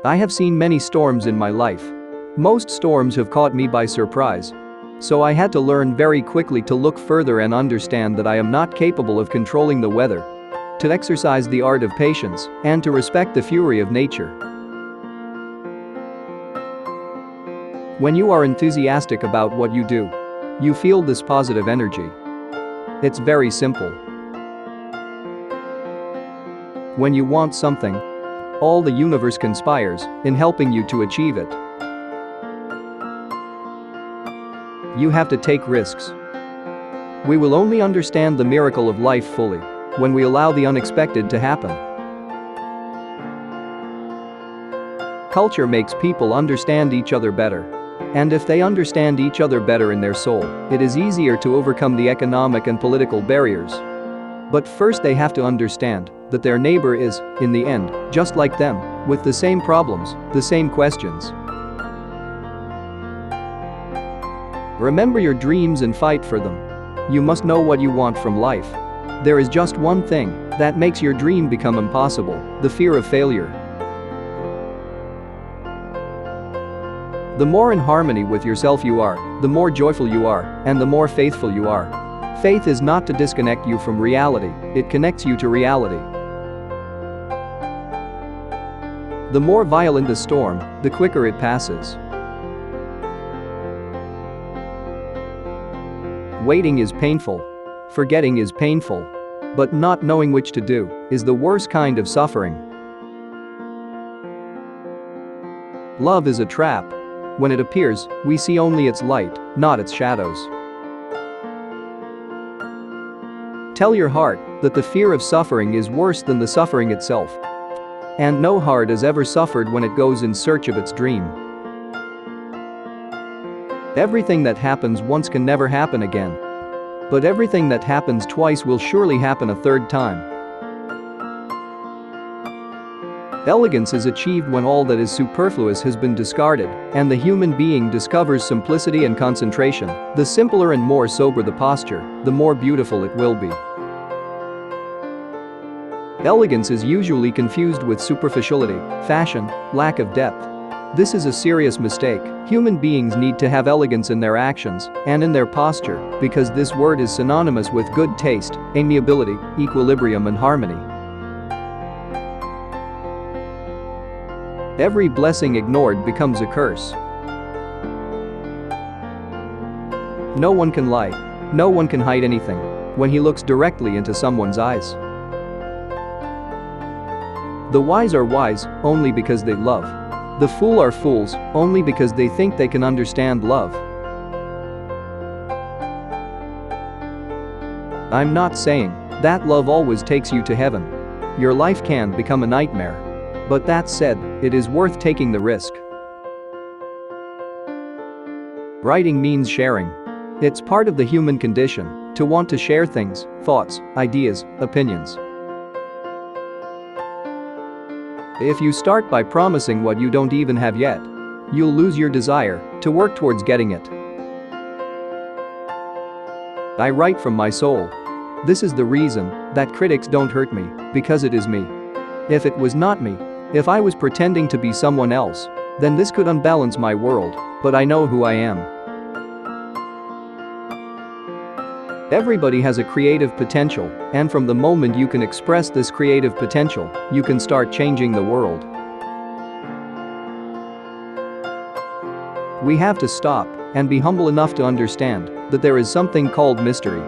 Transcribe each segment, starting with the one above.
I have seen many storms in my life. Most storms have caught me by surprise. So I had to learn very quickly to look further and understand that I am not capable of controlling the weather, to exercise the art of patience, and to respect the fury of nature. When you are enthusiastic about what you do, you feel this positive energy. It's very simple. When you want something, all the universe conspires in helping you to achieve it. You have to take risks. We will only understand the miracle of life fully when we allow the unexpected to happen. Culture makes people understand each other better. And if they understand each other better in their soul, it is easier to overcome the economic and political barriers. But first they have to understand that their neighbor is, in the end, just like them, with the same problems, the same questions. Remember your dreams and fight for them. You must know what you want from life. There is just one thing that makes your dream become impossible: the fear of failure. The more in harmony with yourself you are, the more joyful you are, and the more faithful you are. Faith is not to disconnect you from reality, it connects you to reality. The more violent the storm, the quicker it passes. Waiting is painful. Forgetting is painful. But not knowing which to do is the worst kind of suffering. Love is a trap. When it appears, we see only its light, not its shadows. Tell your heart that the fear of suffering is worse than the suffering itself. And no heart has ever suffered when it goes in search of its dream. Everything that happens once can never happen again. But everything that happens twice will surely happen a third time. Elegance is achieved when all that is superfluous has been discarded, and the human being discovers simplicity and concentration. The simpler and more sober the posture, the more beautiful it will be. Elegance is usually confused with superficiality, fashion, lack of depth. This is a serious mistake. Human beings need to have elegance in their actions and in their posture, because this word is synonymous with good taste, amiability, equilibrium, and harmony. Every blessing ignored becomes a curse. No one can lie. No one can hide anything when he looks directly into someone's eyes. The wise are wise only because they love. The fool are fools only because they think they can understand love. I'm not saying that love always takes you to heaven. Your life can become a nightmare. But that said, it is worth taking the risk. Writing means sharing. It's part of the human condition to want to share things, thoughts, ideas, opinions. If you start by promising what you don't even have yet, you'll lose your desire to work towards getting it. I write from my soul. This is the reason that critics don't hurt me, because it is me. If it was not me, if I was pretending to be someone else, then this could unbalance my world, but I know who I am. Everybody has a creative potential, and from the moment you can express this creative potential, you can start changing the world. We have to stop and be humble enough to understand that there is something called mystery.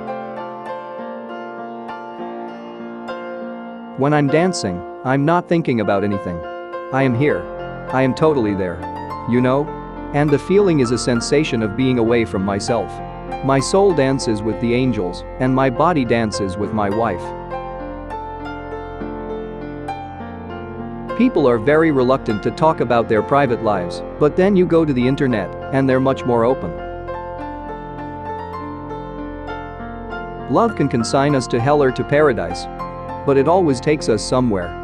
When I'm dancing, I'm not thinking about anything. I am here. I am totally there. You know? And the feeling is a sensation of being away from myself. My soul dances with the angels, and my body dances with my wife. People are very reluctant to talk about their private lives, but then you go to the internet, and they're much more open. Love can consign us to hell or to paradise, but it always takes us somewhere.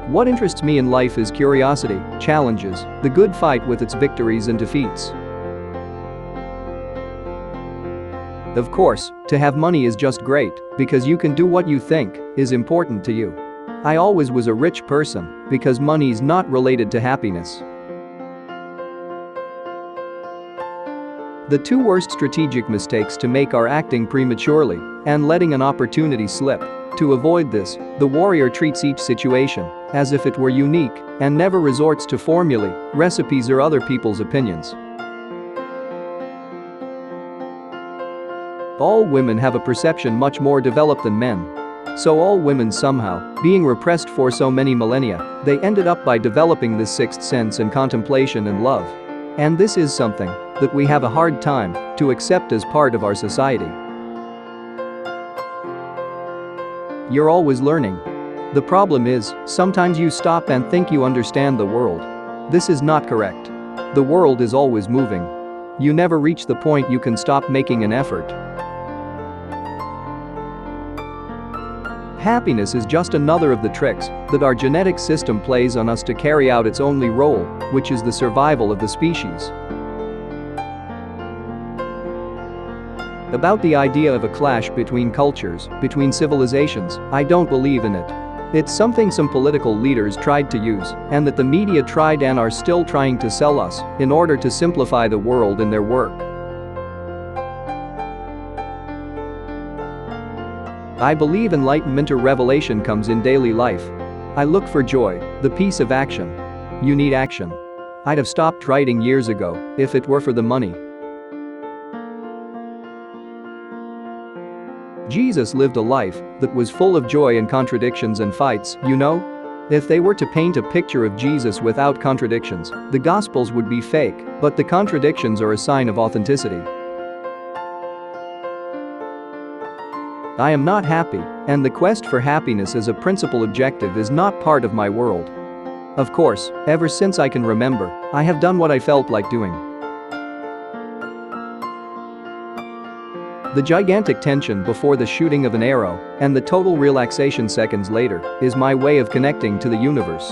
What interests me in life is curiosity, challenges, the good fight with its victories and defeats. Of course, to have money is just great, because you can do what you think is important to you. I always was a rich person because money's not related to happiness. The two worst strategic mistakes to make are acting prematurely and letting an opportunity slip. To avoid this, the warrior treats each situation as if it were unique and never resorts to formulae, recipes or other people's opinions. All women have a perception much more developed than men. So all women somehow, being repressed for so many millennia, they ended up by developing this sixth sense and contemplation and love. And this is something that we have a hard time to accept as part of our society. You're always learning. The problem is, sometimes you stop and think you understand the world. This is not correct. The world is always moving. You never reach the point you can stop making an effort. Happiness is just another of the tricks that our genetic system plays on us to carry out its only role, which is the survival of the species. About the idea of a clash between cultures, between civilizations, I don't believe in it. It's something some political leaders tried to use, and that the media tried and are still trying to sell us in order to simplify the world in their work. I believe enlightenment or revelation comes in daily life. I look for joy, the peace of action. You need action. I'd have stopped writing years ago if it were for the money. Jesus lived a life that was full of joy and contradictions and fights, you know? If they were to paint a picture of Jesus without contradictions, the Gospels would be fake, but the contradictions are a sign of authenticity. I am not happy, and the quest for happiness as a principal objective is not part of my world. Of course, ever since I can remember, I have done what I felt like doing. The gigantic tension before the shooting of an arrow and the total relaxation seconds later is my way of connecting to the universe.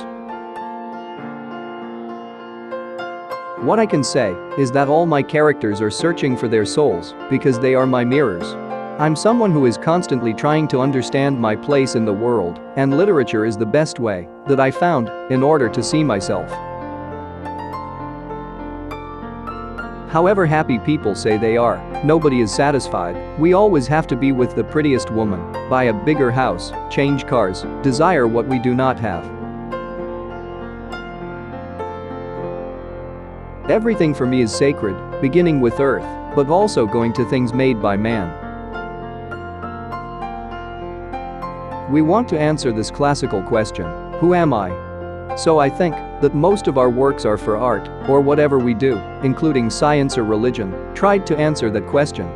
What I can say is that all my characters are searching for their souls because they are my mirrors. I'm someone who is constantly trying to understand my place in the world, and literature is the best way that I found in order to see myself. However happy people say they are, nobody is satisfied. We always have to be with the prettiest woman, buy a bigger house, change cars, desire what we do not have. Everything for me is sacred, beginning with earth, but also going to things made by man. We want to answer this classical question, who am I? So I think that most of our works are for art, or whatever we do, including science or religion, tried to answer that question.